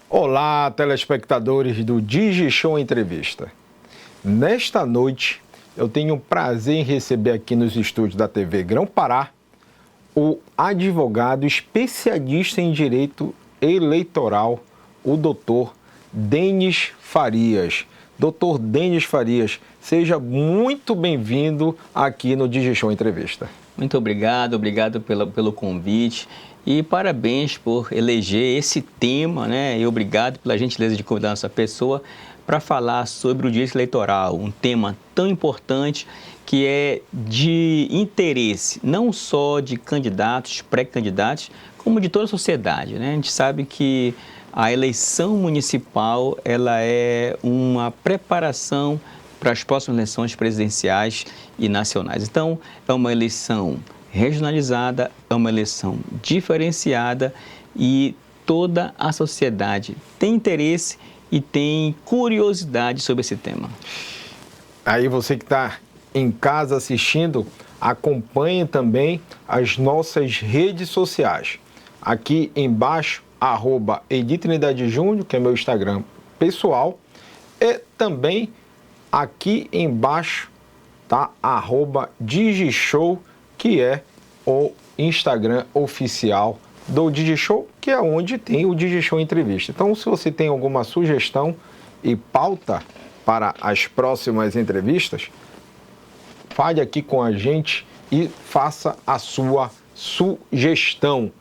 Olá, telespectadores do DigiShow Entrevista. Nesta noite, eu tenho o prazer em receber aqui nos estúdios da TV Grão-Pará o advogado especialista em direito eleitoral, o doutor Denis Farias. Doutor Denis Farias, seja muito bem-vindo aqui no DigiShow Entrevista. Muito obrigado pelo convite e parabéns por eleger esse tema, né? E obrigado pela gentileza de convidar nossa pessoa para falar sobre o direito eleitoral, um tema tão importante que é de interesse não só de candidatos, pré-candidatos, como de toda a sociedade, né? A gente sabe que a eleição municipal ela é uma preparação para as próximas eleições presidenciais e nacionais. Então, é uma eleição regionalizada, é uma eleição diferenciada e toda a sociedade tem interesse e tem curiosidade sobre esse tema. Aí você que está em casa assistindo, acompanhe também as nossas redes sociais. Aqui embaixo, @EdiTrinidadeJúnior, que é meu Instagram pessoal, e também aqui embaixo tá @DigiShow, que é o Instagram oficial do DigiShow, que é onde tem o DigiShow Entrevista. Então, se você tem alguma sugestão e pauta para as próximas entrevistas, fale aqui com a gente e faça a sua sugestão.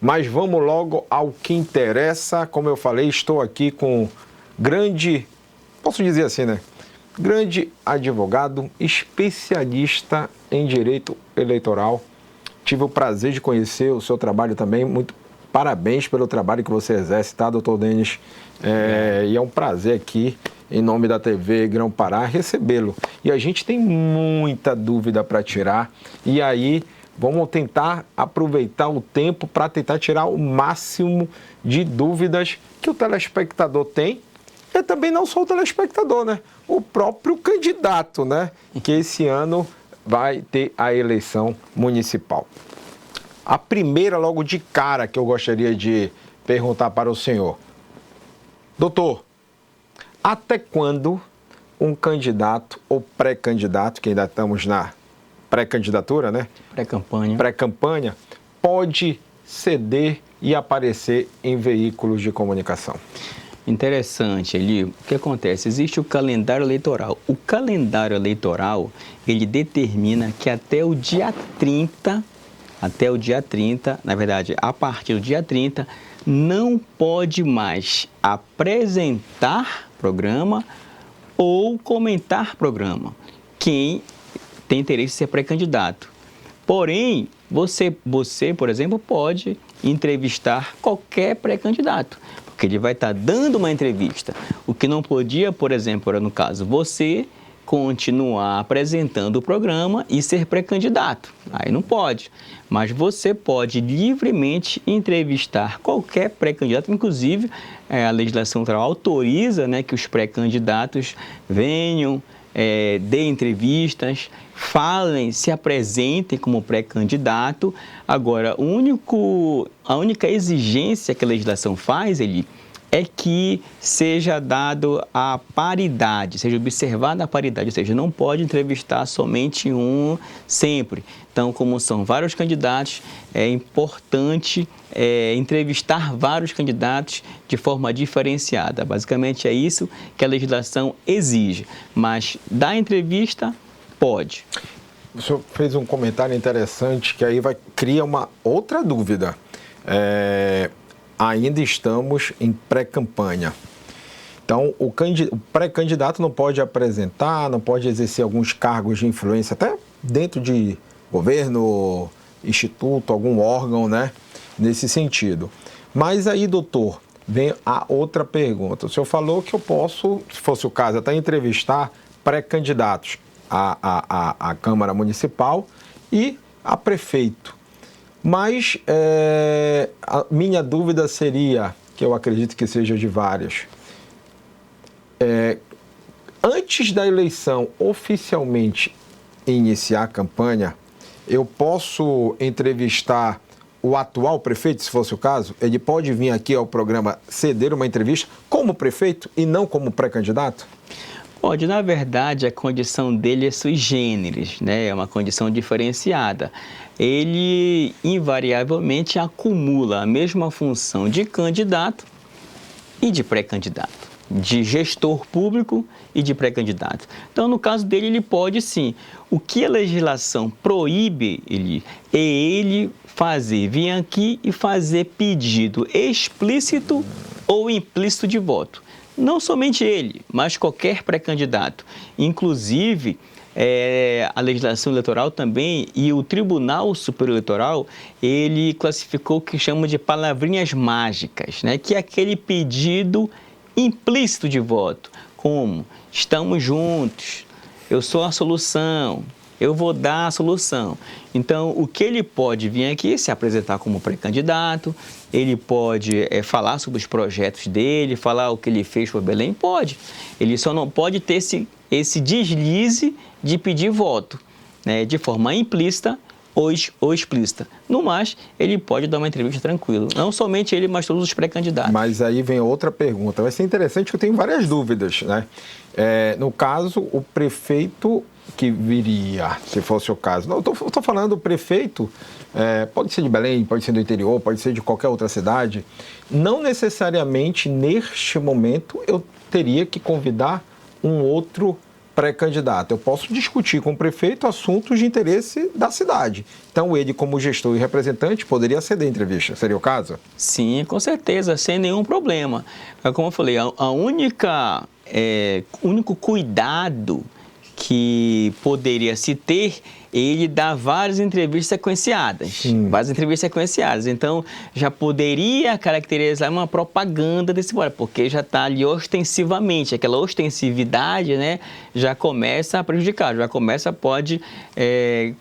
Mas vamos logo ao que interessa. Como eu falei, estou aqui com grande, posso dizer assim, né? Grande advogado, especialista em direito eleitoral. Tive o prazer de conhecer o seu trabalho também. Muito parabéns pelo trabalho que você exerce, tá, doutor Denis? E é um prazer aqui, em nome da TV Grão-Pará, recebê-lo. E a gente tem muita dúvida para tirar. E aí, vamos tentar aproveitar o tempo para tentar tirar o máximo de dúvidas que o telespectador tem. E também não só o telespectador, né? O próprio candidato, né? Que esse ano vai ter a eleição municipal. A primeira, logo de cara, que eu gostaria de perguntar para o senhor. Doutor, até quando um candidato ou pré-candidato, que ainda estamos na pré-candidatura, né? Pré-campanha, pode ceder e aparecer em veículos de comunicação? Interessante, Eli. O que acontece? Existe o calendário eleitoral. O calendário eleitoral, ele determina que até o dia 30, na verdade, a partir do dia 30, não pode mais apresentar programa ou comentar programa quem tem interesse em ser pré-candidato. Porém, você, por exemplo, pode entrevistar qualquer pré-candidato, porque ele vai estar dando uma entrevista. O que não podia, por exemplo, era no caso, você continuar apresentando o programa e ser pré-candidato. Aí não pode. Mas você pode livremente entrevistar qualquer pré-candidato, inclusive a legislação eleitoral autoriza, né, que os pré-candidatos venham, deem entrevistas, falem, se apresentem como pré-candidato. Agora, a única exigência que a legislação faz, é que seja dado a paridade, seja observada a paridade, ou seja, não pode entrevistar somente um sempre. Então, como são vários candidatos, é importante entrevistar vários candidatos de forma diferenciada. Basicamente é isso que a legislação exige, mas da entrevista pode. O senhor fez um comentário interessante que aí cria uma outra dúvida. Ainda estamos em pré-campanha. Então, o pré-candidato não pode apresentar, não pode exercer alguns cargos de influência, até dentro de governo, instituto, algum órgão, né? Nesse sentido. Mas aí, doutor, vem a outra pergunta. O senhor falou que eu posso, se fosse o caso, até entrevistar pré-candidatos à Câmara Municipal e a prefeito. Mas a minha dúvida seria, que eu acredito que seja de várias, antes da eleição oficialmente iniciar a campanha, eu posso entrevistar o atual prefeito, se fosse o caso, ele pode vir aqui ao programa ceder uma entrevista como prefeito e não como pré-candidato? Pode, na verdade, a condição dele é sui generis, né? É uma condição diferenciada. Ele, invariavelmente, acumula a mesma função de candidato e de pré-candidato, de gestor público e de pré-candidato. Então, no caso dele, ele pode sim. O que a legislação proíbe é ele fazer, vir aqui e fazer pedido explícito ou implícito de voto. Não somente ele, mas qualquer pré-candidato. Inclusive, a legislação eleitoral também e o Tribunal Superior Eleitoral, ele classificou o que chama de palavrinhas mágicas, né? Que é aquele pedido implícito de voto, como estamos juntos, eu sou a solução, eu vou dar a solução. Então, o que ele pode vir aqui, se apresentar como pré-candidato, ele pode falar sobre os projetos dele, falar o que ele fez por Belém, pode. Ele só não pode ter esse deslize de pedir voto, né, de forma implícita ou explícita. No mais, ele pode dar uma entrevista tranquilo. Não somente ele, mas todos os pré-candidatos. Mas aí vem outra pergunta. Vai ser interessante que eu tenho várias dúvidas, né? No caso, o prefeito que viria, se fosse o caso. Não, eu estou falando do prefeito, pode ser de Belém, pode ser do interior, pode ser de qualquer outra cidade. Não necessariamente, neste momento, eu teria que convidar um outro pré-candidato. Eu posso discutir com o prefeito assuntos de interesse da cidade. Então, ele, como gestor e representante, poderia ceder a entrevista. Seria o caso? Sim, com certeza, sem nenhum problema. Como eu falei, o único cuidado que poderia se ter, ele dá várias entrevistas sequenciadas. Várias entrevistas sequenciadas. Então, já poderia caracterizar uma propaganda desse bora, porque já está ali ostensivamente. Aquela ostensividade, né, já começa a prejudicar,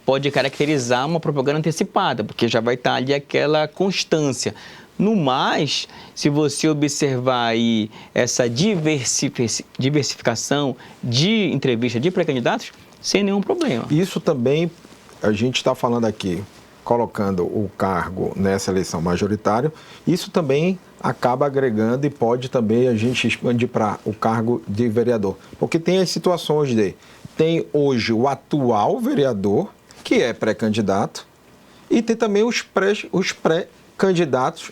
pode caracterizar uma propaganda antecipada, porque já vai estar ali aquela constância. No mais, se você observar aí essa diversificação de entrevista de pré-candidatos, sem nenhum problema. Isso também, a gente está falando aqui, colocando o cargo nessa eleição majoritária, isso também acaba agregando e pode também a gente expandir para o cargo de vereador. Porque tem as situações tem hoje o atual vereador, que é pré-candidato, e tem também os pré-candidatos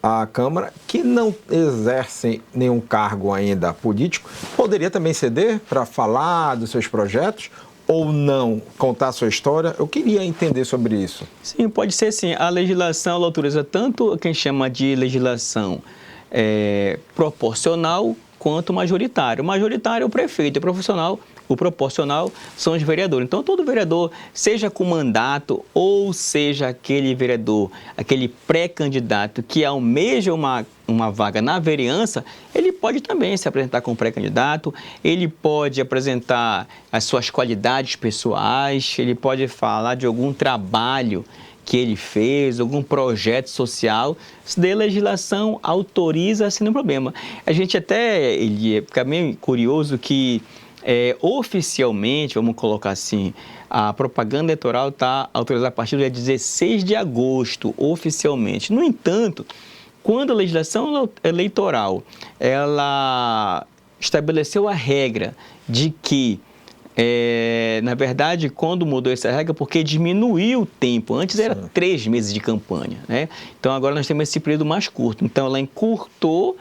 à Câmara que não exercem nenhum cargo ainda político. Poderia também ceder para falar dos seus projetos ou não, contar a sua história? Eu queria entender sobre isso. Sim, pode ser sim. A legislação ela autoriza tanto quem chama de legislação proporcional quanto majoritário. O majoritário é o prefeito, o proporcional são os vereadores. Então, todo vereador, seja com mandato ou seja aquele vereador, aquele pré-candidato que almeja uma vaga na vereança, ele pode também se apresentar como pré-candidato, ele pode apresentar as suas qualidades pessoais, ele pode falar de algum trabalho que ele fez, algum projeto social. Se daí a legislação autoriza, sem nenhum problema. A gente até fica meio curioso que oficialmente, vamos colocar assim, a propaganda eleitoral está autorizada a partir do dia 16 de agosto, oficialmente. No entanto, quando a legislação eleitoral ela estabeleceu a regra de que, na verdade, quando mudou essa regra, porque diminuiu o tempo, antes era 3 meses de campanha, né? Então agora nós temos esse período mais curto, então ela encurtou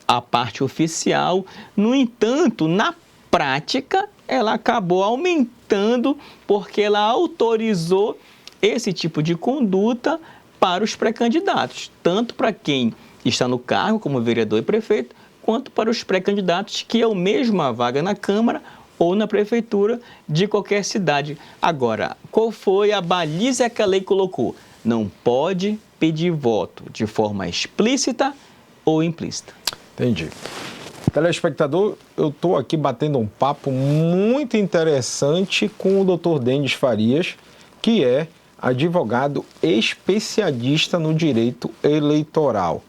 a parte oficial. No entanto, na prática, ela acabou aumentando porque ela autorizou esse tipo de conduta para os pré-candidatos, tanto para quem está no cargo, como vereador e prefeito, quanto para os pré-candidatos que almejam uma vaga na Câmara ou na Prefeitura de qualquer cidade. Agora, qual foi a baliza que a lei colocou? Não pode pedir voto de forma explícita ou implícita. Entendi. Telespectador, eu estou aqui batendo um papo muito interessante com o Dr. Denis Farias, que é advogado especialista no direito eleitoral.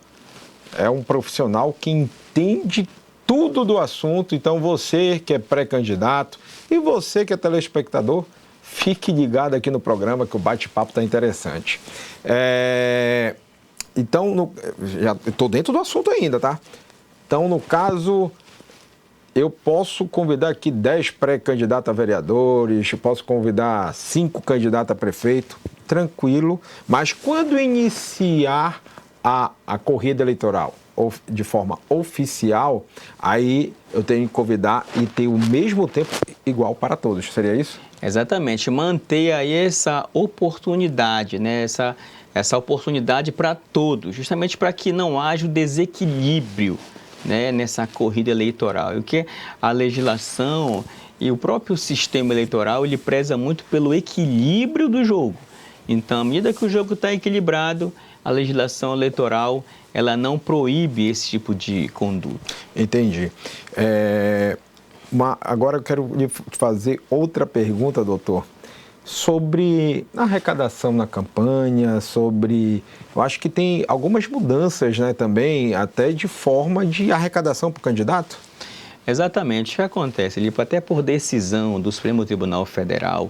É um profissional que entende tudo do assunto. Então, você que é pré-candidato e você que é telespectador, fique ligado aqui no programa que o bate-papo está interessante. Então, já estou dentro do assunto ainda, tá? Então, no caso, eu posso convidar aqui 10 pré-candidatos a vereadores, eu posso convidar 5 candidatos a prefeito, tranquilo, mas quando iniciar a corrida eleitoral de forma oficial, aí eu tenho que convidar e ter o mesmo tempo igual para todos, seria isso? Exatamente, manter aí essa oportunidade, né? Essa oportunidade para todos, justamente para que não haja o desequilíbrio, né, nessa corrida eleitoral. E o que a legislação e o próprio sistema eleitoral, ele preza muito pelo equilíbrio do jogo. Então, à medida que o jogo está equilibrado, a legislação eleitoral, ela não proíbe esse tipo de conduta. Entendi. Agora eu quero lhe fazer outra pergunta, doutor, sobre a arrecadação na campanha, eu acho que tem algumas mudanças, né, também, até de forma de arrecadação para o candidato? Exatamente. O que acontece, Lipa? Até por decisão do Supremo Tribunal Federal,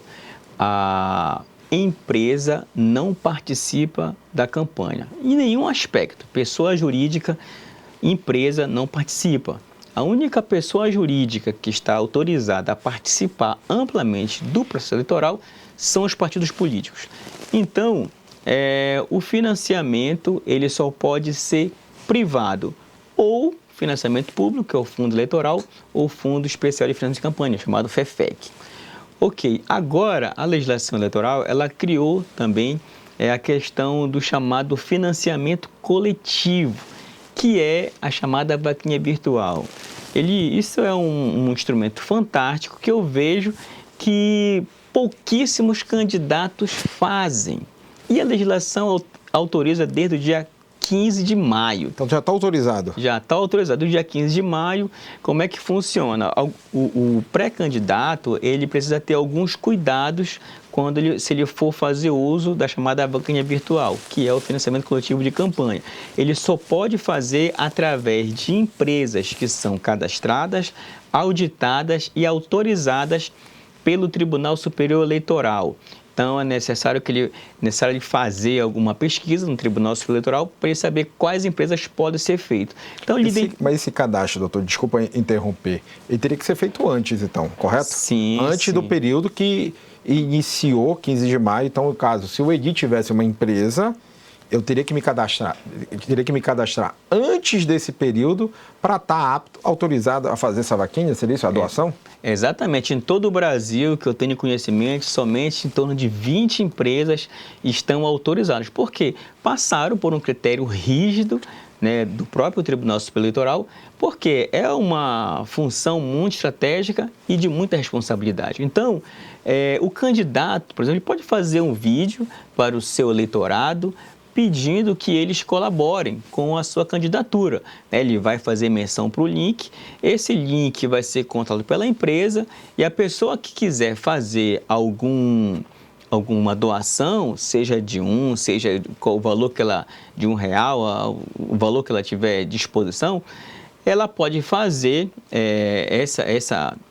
a empresa não participa da campanha. Em nenhum aspecto. Pessoa jurídica, empresa não participa. A única pessoa jurídica que está autorizada a participar amplamente do processo eleitoral são os partidos políticos. Então, o financiamento ele só pode ser privado ou financiamento público, que é o Fundo Eleitoral, ou Fundo Especial de Financiamento de Campanha, chamado FEFEC. Ok, agora a legislação eleitoral, ela criou também a questão do chamado financiamento coletivo, que é a chamada vaquinha virtual. Isso é um instrumento fantástico que eu vejo que pouquíssimos candidatos fazem. E a legislação autoriza desde o dia 15 de maio. Então já está autorizado? Já está autorizado. No dia 15 de maio, como é que funciona? O pré-candidato, ele precisa ter alguns cuidados se ele for fazer uso da chamada vaquinha virtual, que é o financiamento coletivo de campanha. Ele só pode fazer através de empresas que são cadastradas, auditadas e autorizadas pelo Tribunal Superior Eleitoral. Então, é necessário ele fazer alguma pesquisa no Tribunal Superior Eleitoral para ele saber quais empresas podem ser feitas. Então, Mas esse cadastro, doutor, desculpa interromper, ele teria que ser feito antes, então, correto? Sim, antes do período que iniciou, 15 de maio. Então, no caso, se o Edi tivesse uma empresa, eu teria que me cadastrar antes desse período para estar autorizado a fazer essa vaquinha, seria isso, a doação? Exatamente. Em todo o Brasil, que eu tenho conhecimento, somente em torno de 20 empresas estão autorizadas. Por quê? Passaram por um critério rígido, né, do próprio Tribunal Superior Eleitoral, porque é uma função muito estratégica e de muita responsabilidade. Então, o candidato, por exemplo, ele pode fazer um vídeo para o seu eleitorado, pedindo que eles colaborem com a sua candidatura. Ele vai fazer menção para o link, esse link vai ser controlado pela empresa e a pessoa que quiser fazer alguma doação, seja seja o valor de R$1, o valor que ela tiver à disposição, ela pode fazer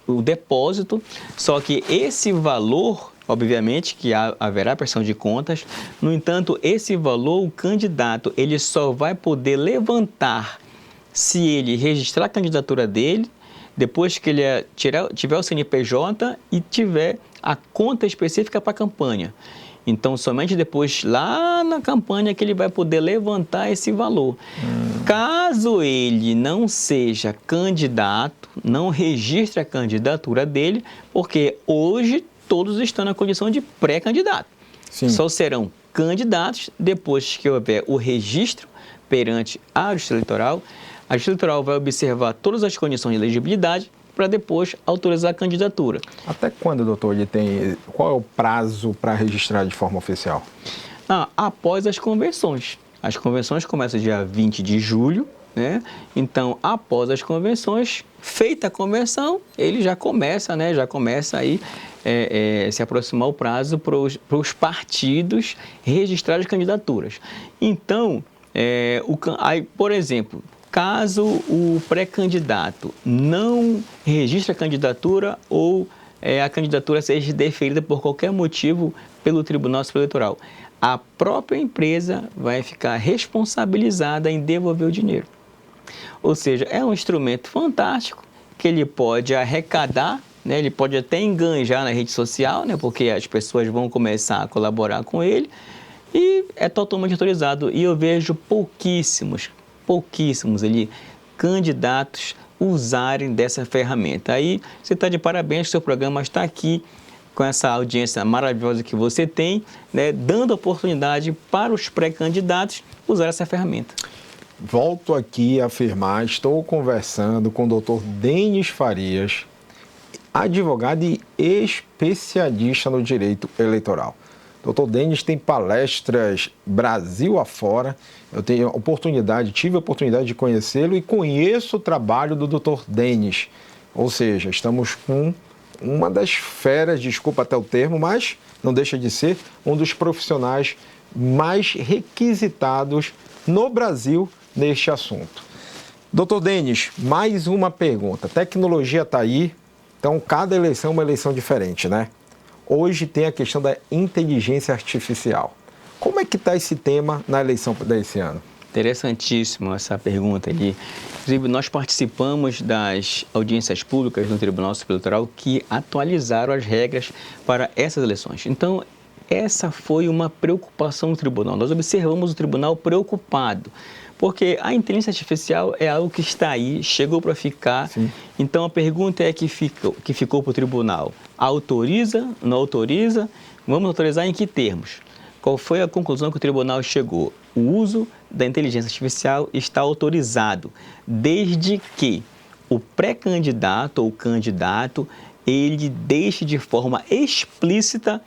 o depósito, só que esse valor, obviamente que haverá prestação de contas, no entanto, esse valor, o candidato, ele só vai poder levantar se ele registrar a candidatura dele, depois que ele tiver o CNPJ e tiver a conta específica para a campanha. Então, somente depois, lá na campanha, que ele vai poder levantar esse valor. Caso ele não seja candidato, não registre a candidatura dele, porque hoje todos estão na condição de pré-candidato. Só serão candidatos depois que houver o registro perante a Justiça Eleitoral. A Justiça Eleitoral vai observar todas as condições de elegibilidade para depois autorizar a candidatura. Até quando, doutor, qual é o prazo para registrar de forma oficial? Após as convenções. As convenções começam dia 20 de julho, né? Então, após as convenções, feita a convenção, ele já começa, né? Aí se aproximar o prazo para os partidos registrar as candidaturas. Então, por exemplo, caso o pré-candidato não registre a candidatura ou a candidatura seja deferida por qualquer motivo pelo Tribunal Superior Eleitoral. A própria empresa vai ficar responsabilizada em devolver o dinheiro. Ou seja, é um instrumento fantástico que ele pode arrecadar, né? Ele pode até enganjar na rede social, né? Porque as pessoas vão começar a colaborar com ele e é totalmente autorizado. E eu vejo pouquíssimos ali candidatos usarem dessa ferramenta. Aí você está de parabéns, seu programa está aqui com essa audiência maravilhosa que você tem, né? Dando oportunidade para os pré-candidatos usar essa ferramenta. Volto aqui a afirmar, estou conversando com o Dr. Denis Farias, advogado e especialista no direito eleitoral. Dr. Denis tem palestras Brasil afora. Eu tive a oportunidade de conhecê-lo e conheço o trabalho do Dr. Denis. Ou seja, estamos com uma das feras, desculpa até o termo, mas não deixa de ser um dos profissionais mais requisitados no Brasil neste assunto. Dr. Denis, mais uma pergunta. Tecnologia está aí, então cada eleição é uma eleição diferente, né? Hoje tem a questão da inteligência artificial. Como é que está esse tema na eleição desse ano? Interessantíssimo essa pergunta ali. Inclusive, nós participamos das audiências públicas no Tribunal Superior Eleitoral que atualizaram as regras para essas eleições. Então, essa foi uma preocupação do tribunal. Nós observamos o tribunal preocupado, porque a inteligência artificial é algo que está aí, chegou para ficar. Sim. Então, a pergunta é que ficou para o tribunal. Autoriza, não autoriza? Vamos autorizar em que termos? Qual foi a conclusão que o tribunal chegou? O uso da inteligência artificial está autorizado, desde que o pré-candidato ou candidato, ele deixe de forma explícita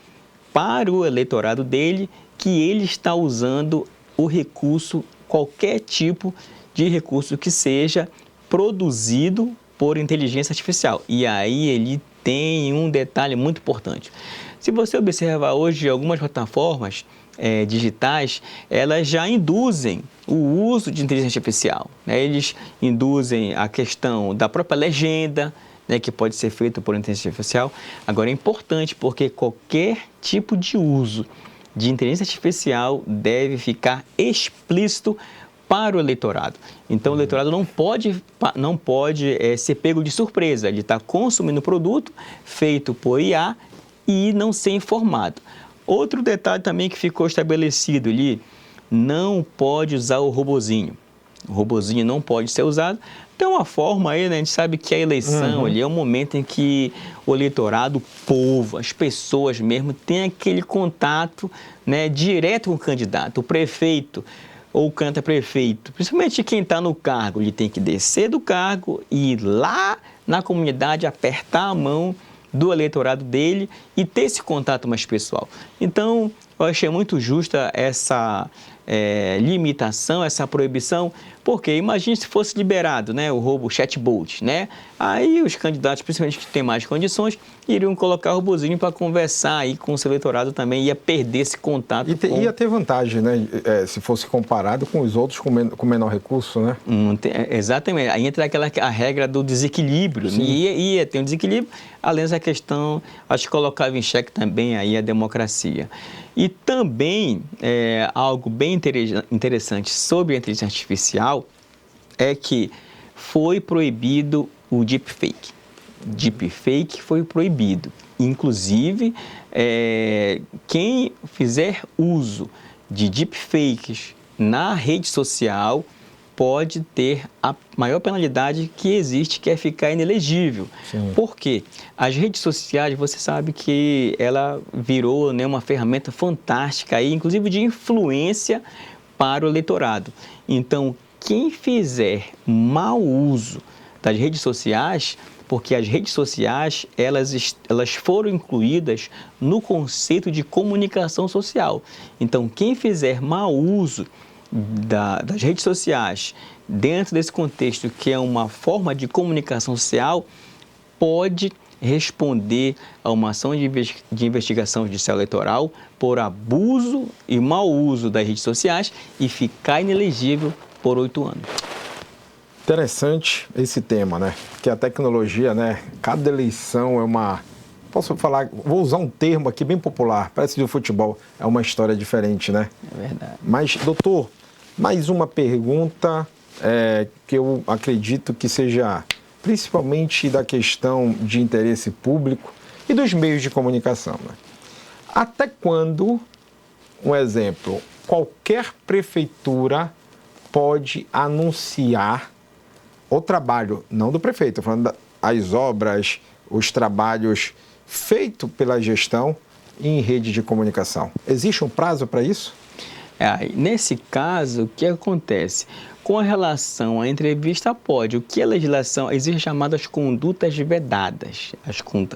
para o eleitorado dele que ele está usando o recurso, qualquer tipo de recurso que seja produzido por inteligência artificial. E aí ele tem um detalhe muito importante. Se você observar hoje algumas plataformas digitais, elas já induzem o uso de inteligência artificial, né? Eles induzem a questão da própria legenda, né, que pode ser feito por inteligência artificial. Agora é importante porque qualquer tipo de uso de inteligência artificial deve ficar explícito para o eleitorado. Então, o eleitorado não pode ser pego de surpresa. Ele está consumindo produto feito por IA e não ser informado. Outro detalhe também que ficou estabelecido ali, não pode usar o robozinho. O robozinho não pode ser usado. Tem uma forma aí, né? A gente sabe que a eleição ali é um momento em que o eleitorado, o povo, as pessoas mesmo, têm aquele contato, né, direto com o candidato, o prefeito ou o candidato a prefeito. Principalmente quem está no cargo, ele tem que descer do cargo e ir lá na comunidade apertar a mão do eleitorado dele e ter esse contato mais pessoal. Então, eu achei muito justa essa limitação, essa proibição, porque imagine se fosse liberado, né, o chatbot, né? Aí os candidatos, principalmente que têm mais condições, iriam colocar o robozinho para conversar aí com o seu eleitorado também, ia perder esse contato. Ia ter vantagem, né, se fosse comparado com os outros com menor recurso, né? Exatamente. Aí entra a regra do desequilíbrio. Ia ter um desequilíbrio, além dessa questão, acho que colocava em xeque também aí a democracia. E também, algo bem interessante sobre a inteligência artificial é que foi proibido o deepfake. Deepfake foi proibido. Inclusive, quem fizer uso de deepfakes na rede social pode ter a maior penalidade que existe, que é ficar inelegível. Sim. Por quê? As redes sociais, você sabe que ela virou, né, uma ferramenta fantástica, aí, inclusive de influência para o eleitorado. Então, quem fizer mau uso das redes sociais, porque as redes sociais, elas foram incluídas no conceito de comunicação social. Então, quem fizer mau uso das redes sociais, dentro desse contexto que é uma forma de comunicação social, pode responder a uma ação de investigação judicial eleitoral por abuso e mau uso das redes sociais e ficar inelegível por 8 anos. Interessante esse tema, né? Que a tecnologia, né? Cada eleição é posso falar, vou usar um termo aqui bem popular, parece que o futebol é uma história diferente, né? É verdade. Mas, doutor, mais uma pergunta que eu acredito que seja principalmente da questão de interesse público e dos meios de comunicação, né? Até quando, um exemplo, qualquer prefeitura pode anunciar o trabalho, não do prefeito, falando das obras, os trabalhos feitos pela gestão em rede de comunicação? Existe um prazo para isso? Nesse caso, o que acontece? Com relação à entrevista, pode. O que a legislação exige chamadas condutas vedadas.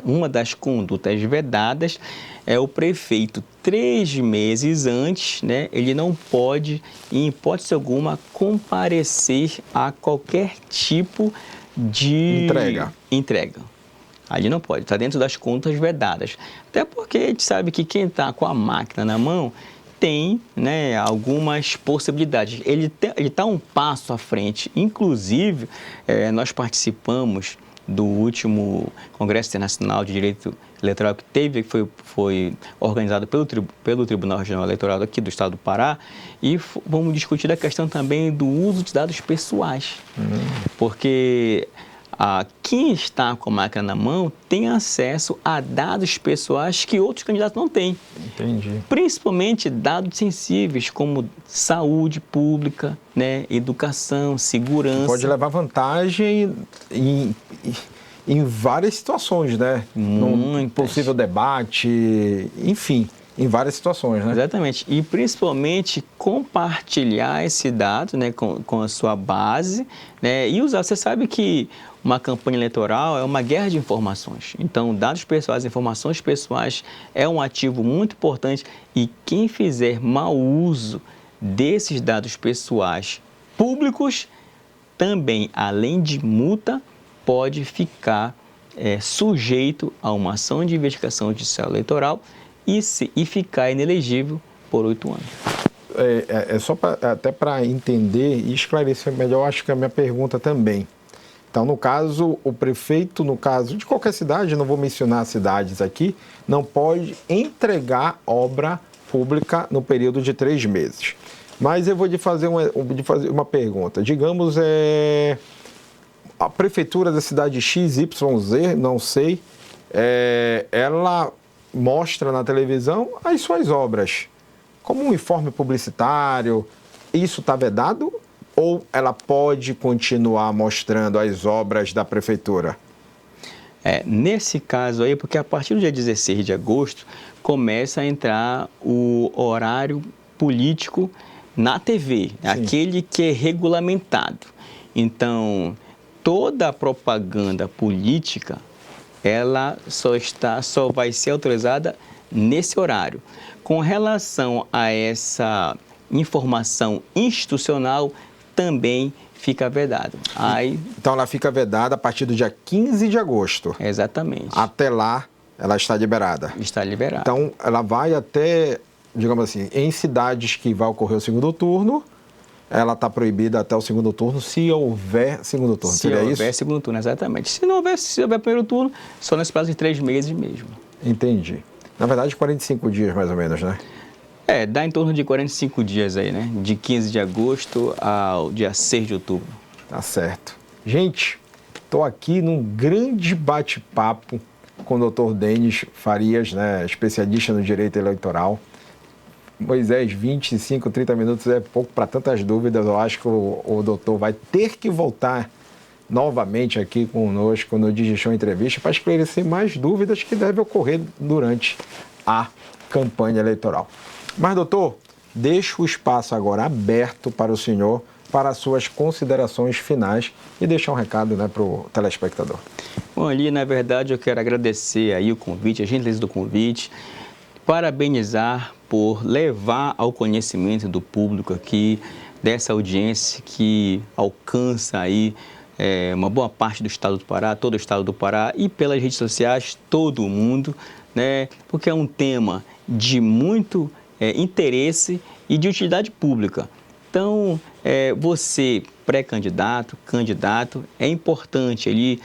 Uma das condutas vedadas é o prefeito, 3 meses antes, né, ele não pode, em hipótese alguma, comparecer a qualquer tipo de entrega. Ali não pode, está dentro das contas vedadas. Até porque a gente sabe que quem está com a máquina na mão tem, né, algumas possibilidades. Ele está um passo à frente. Inclusive, nós participamos do último Congresso Internacional de Direito Eleitoral que foi organizado pelo Tribunal Regional Eleitoral aqui do Estado do Pará, e vamos discutir a questão também do uso de dados pessoais. Porque quem está com a máquina na mão tem acesso a dados pessoais que outros candidatos não têm. Entendi. Principalmente dados sensíveis, como saúde pública, né, educação, segurança. Pode levar vantagem em várias situações, né? Num possível debate, enfim, em várias situações, né? Exatamente. E principalmente compartilhar esse dado, né, com a sua base, né, e usar. Você sabe que uma campanha eleitoral é uma guerra de informações. Então, dados pessoais, informações pessoais é um ativo muito importante, e quem fizer mau uso desses dados pessoais públicos também, além de multa, pode ficar sujeito a uma ação de investigação judicial eleitoral e ficar inelegível por 8 anos. Só até para entender e esclarecer melhor, acho que a minha pergunta também. Então, no caso, o prefeito, no caso de qualquer cidade, não vou mencionar cidades aqui, não pode entregar obra pública no período de 3 meses. Mas eu vou lhe fazer uma pergunta. Digamos, a prefeitura da cidade XYZ, não sei, ela mostra na televisão as suas obras. Como um informe publicitário, isso está vedado? Ou ela pode continuar mostrando as obras da prefeitura? Nesse caso aí, porque a partir do dia 16 de agosto começa a entrar o horário político na TV, aquele que é regulamentado. Então, toda a propaganda política, ela só vai ser autorizada nesse horário. Com relação a essa informação institucional, também fica vedado. Então, ela fica vedada a partir do dia 15 de agosto. Exatamente. Até lá, ela está liberada. Está liberada. Então, ela vai até, digamos assim, em cidades que vai ocorrer o segundo turno, ela está proibida até o segundo turno, se houver segundo turno. Se houver segundo turno, exatamente. Se houver primeiro turno, só nesse prazo de 3 meses mesmo. Entendi. Na verdade, 45 dias mais ou menos, né? Dá em torno de 45 dias aí, né? De 15 de agosto ao dia 6 de outubro. Tá certo. Gente, estou aqui num grande bate-papo com o doutor Denis Farias, né? Especialista no direito eleitoral. Moisés, 25, 30 minutos é pouco para tantas dúvidas. Eu acho que o doutor vai ter que voltar novamente aqui conosco no DigiShow Entrevista para esclarecer mais dúvidas que devem ocorrer durante a campanha eleitoral. Mas, doutor, deixo o espaço agora aberto para o senhor, para as suas considerações finais e deixar um recado, né, para o telespectador. Bom, ali, na verdade, eu quero agradecer aí o convite, a gentileza do convite, parabenizar por levar ao conhecimento do público aqui, dessa audiência que alcança aí uma boa parte do estado do Pará, todo o estado do Pará, e pelas redes sociais, todo o mundo, né, porque é um tema de muito interesse e de utilidade pública. Então, você, pré-candidato, candidato, é importante ali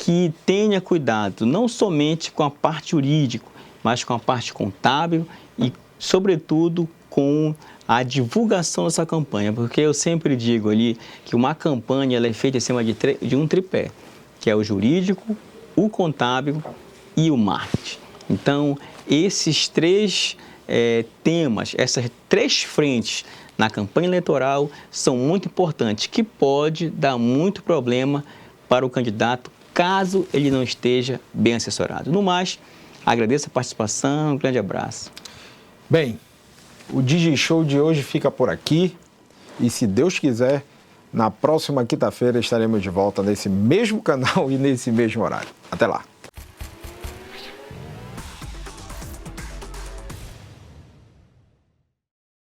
que tenha cuidado não somente com a parte jurídica, mas com a parte contábil e, sobretudo, com a divulgação dessa campanha, porque eu sempre digo ali que uma campanha ela é feita em cima de um tripé, que é o jurídico, o contábil e o marketing. Então, esses três temas, essas três frentes na campanha eleitoral são muito importantes, que pode dar muito problema para o candidato caso ele não esteja bem assessorado. No mais, agradeço a participação, um grande abraço. Bem, o DigiShow de hoje fica por aqui e, se Deus quiser, na próxima quinta-feira estaremos de volta nesse mesmo canal e nesse mesmo horário. Até lá!